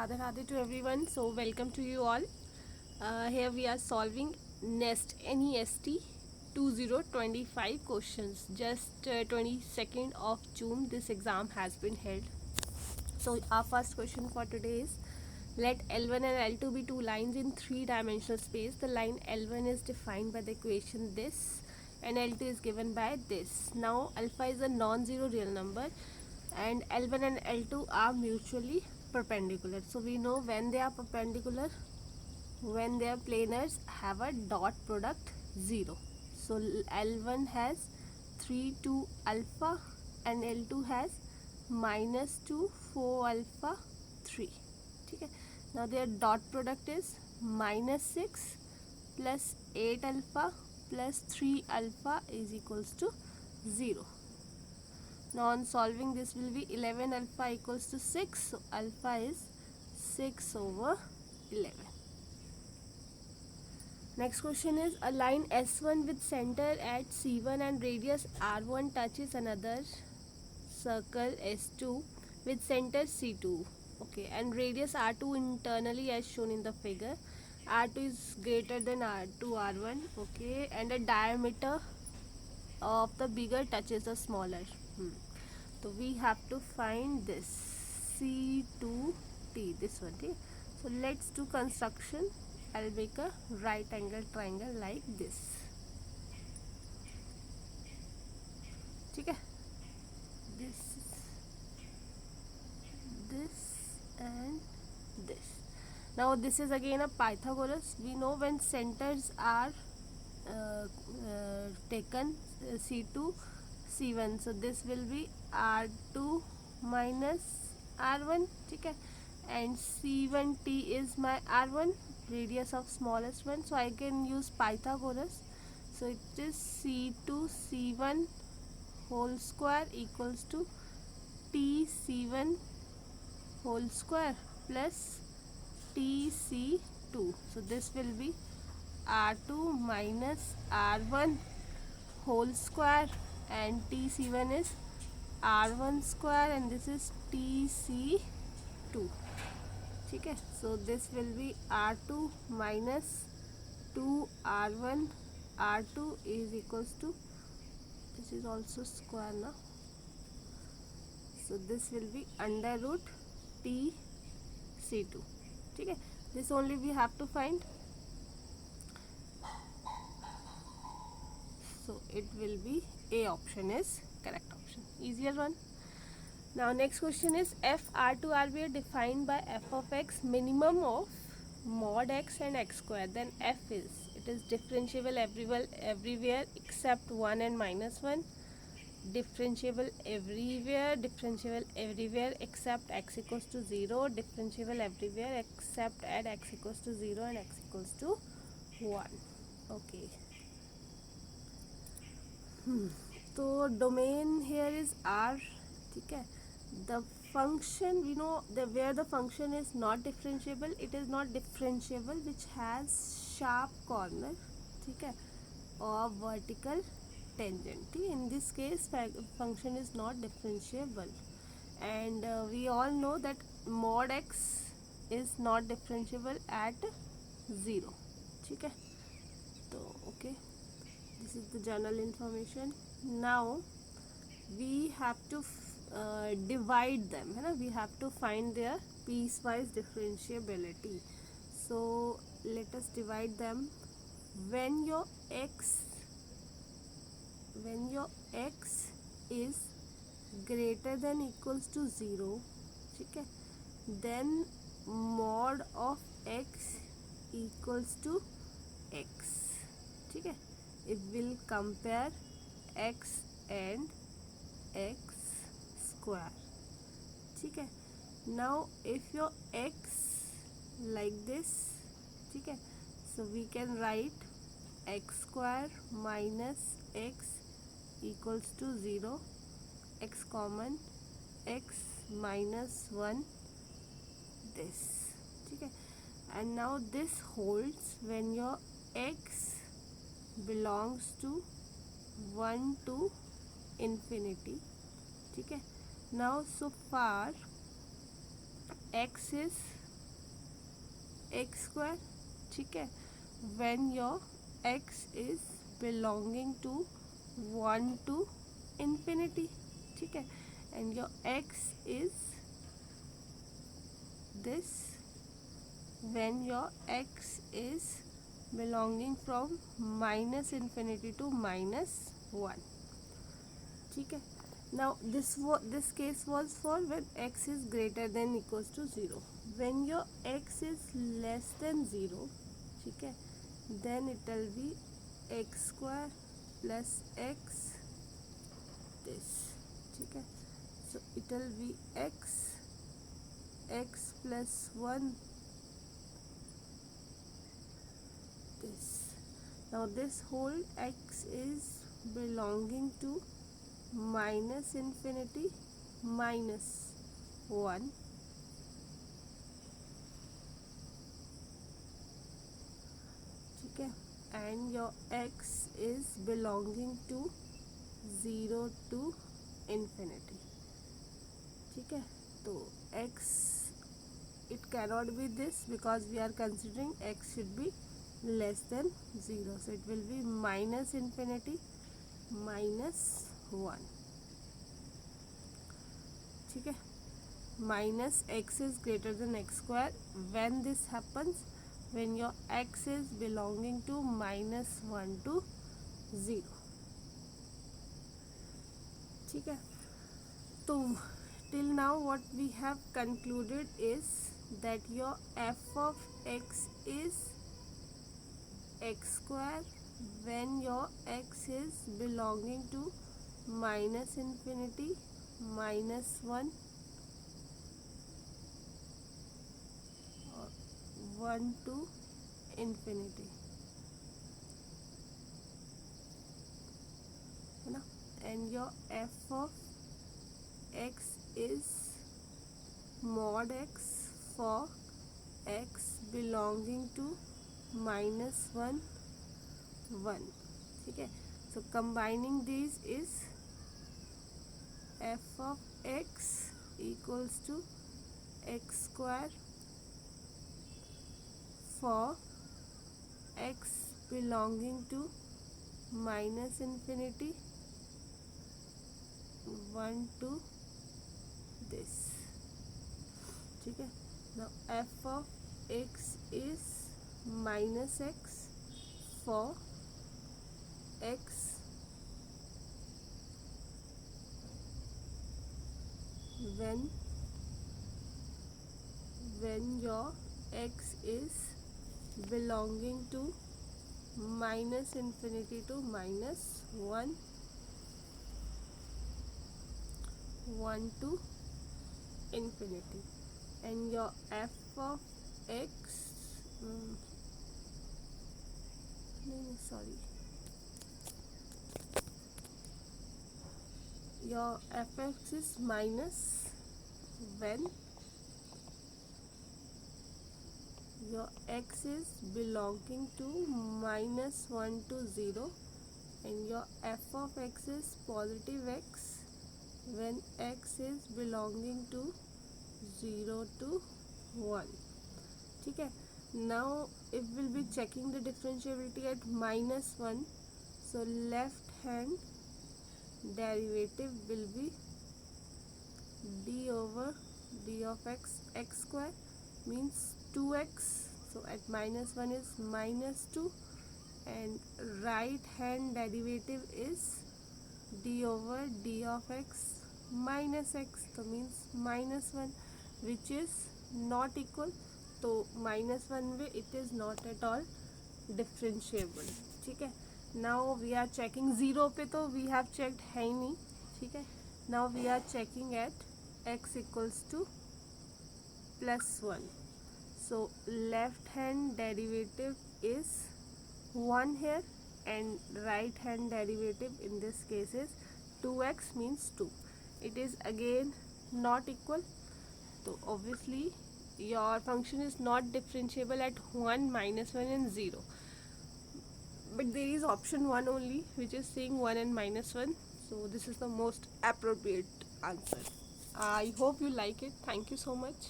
Radha Radhe to everyone. So welcome to you all. Here we are solving NEST 2025 questions. Just 22nd of June this exam has been held. So our first question for today is, let L1 and L2 be two lines in three-dimensional space. The line L1 is defined by the equation this and L2 is given by this. Now alpha is a non-zero real number and L1 and L2 are mutually perpendicular. So we know when they are perpendicular, when their planars have a dot product 0. So L1 has 3 2 alpha and L2 has minus 2 4 alpha 3. Okay. Now their dot product is minus 6 plus 8 alpha plus 3 alpha is equals to 0. Now on solving this will be 11 alpha equals to 6. So alpha is 6 over 11. Next question is, a line S1 with center at C1 and radius R1 touches another circle S2 with center C2. Okay, and radius R2 internally as shown in the figure. R2 is greater than R2 R1. Okay, and the diameter of the bigger touches the smaller. So we have to find this C2T, this one. Okay? So let's do construction. I'll make a right angle triangle like this. Okay? This and this. Now this is again a Pythagoras. We know when centers are taken C2 C1, so this will be R2 minus R1. Okay, and C1T is my R1, radius of smallest one, so I can use Pythagoras. So it is C2 C1 whole square equals to T C1 whole square plus TC2. So this will be R2 minus R1 whole square and TC1 is R1 square and this is TC2. Okay, so this will be R2 minus 2R1 R2 is equals to, this is also square now, so this will be under root TC2. Okay, this only we have to find. So it will be A option is correct option. Easier one. Now next question is, f R2 RB are defined by f of x minimum of mod x and x square. Then f is, it is differentiable everywhere except 1 and minus 1. Differentiable everywhere except x equals to 0. Differentiable everywhere except at x equals to 0 and x equals to 1. Okay. So domain here is R. Okay. The function, we know the where the function is not differentiable, it is not differentiable which has sharp corner, okay, or vertical tangent. In this case function is not differentiable, and we all know that mod x is not differentiable at 0. Okay. So okay, this is the general information. Now we have to divide them, we have to find their piecewise differentiability. So let us divide them. When your x is greater than equals to 0, okay, then mod of x equals to x. Okay, it will compare x and x square. Okay, now if your x like this, okay, so we can write x square minus x equals to 0, x common, x minus 1, this. Okay, and now this holds when your x belongs to 1 to infinity. Okay, now so far x is x square, ठीक है, when your x is belonging to 1 to infinity, ठीक है, and your x is this when your x is belonging from minus infinity to minus 1, ठीक है. Now this case was for when x is greater than equals to 0. When your x is less than 0, ठीक है, then it will be x square plus x this, ठीक है. So it will be x plus 1 this. Now this whole x is belonging to minus infinity minus 1, ठीक है, and your x is belonging to 0 to infinity, ठीक है. तो x, it cannot be this because we are considering x should be less than 0, so it will be minus infinity minus 1, ठीक है. Minus x is greater than x square. When this happens, when your x is belonging to minus 1 to 0, ठीक है. तो till now what we have concluded is that your f of x is x square when your x is belonging to minus infinity minus 1 or 1 to infinity, है ना. And your f of x is mod x for x belonging to minus 1 1, ठीक है. So combining these is f of x equals to x square for x belonging to minus infinity 1 to this, ठीक है. Now f of x is minus x for x when your x is belonging to minus infinity to minus 1 1 to infinity, and your f of x your f(x) is minus when your x is belonging to minus 1 to 0, and your f of x is positive x when x is belonging to 0 to 1, ठीक है. Now if we'll be checking the differentiability at minus 1, so left hand derivative will be d over d of x, x square means 2x, so at minus 1 is minus 2, and right hand derivative is d over d of x minus x, so means minus 1, which is not equal. तो minus 1 में it is not at all differentiable, ठीक है. Now we are checking 0 पे, तो we have checked है ही नहीं, ठीक है. Now we are checking at x equals to plus 1, so left hand derivative is 1 here, and right hand derivative in this case is 2x means 2. It is again not equal, so obviously your function is not differentiable at 1, minus 1 and 0, but there is option 1 only which is saying 1 and minus 1, so this is the most appropriate answer. I hope you like it. Thank you so much.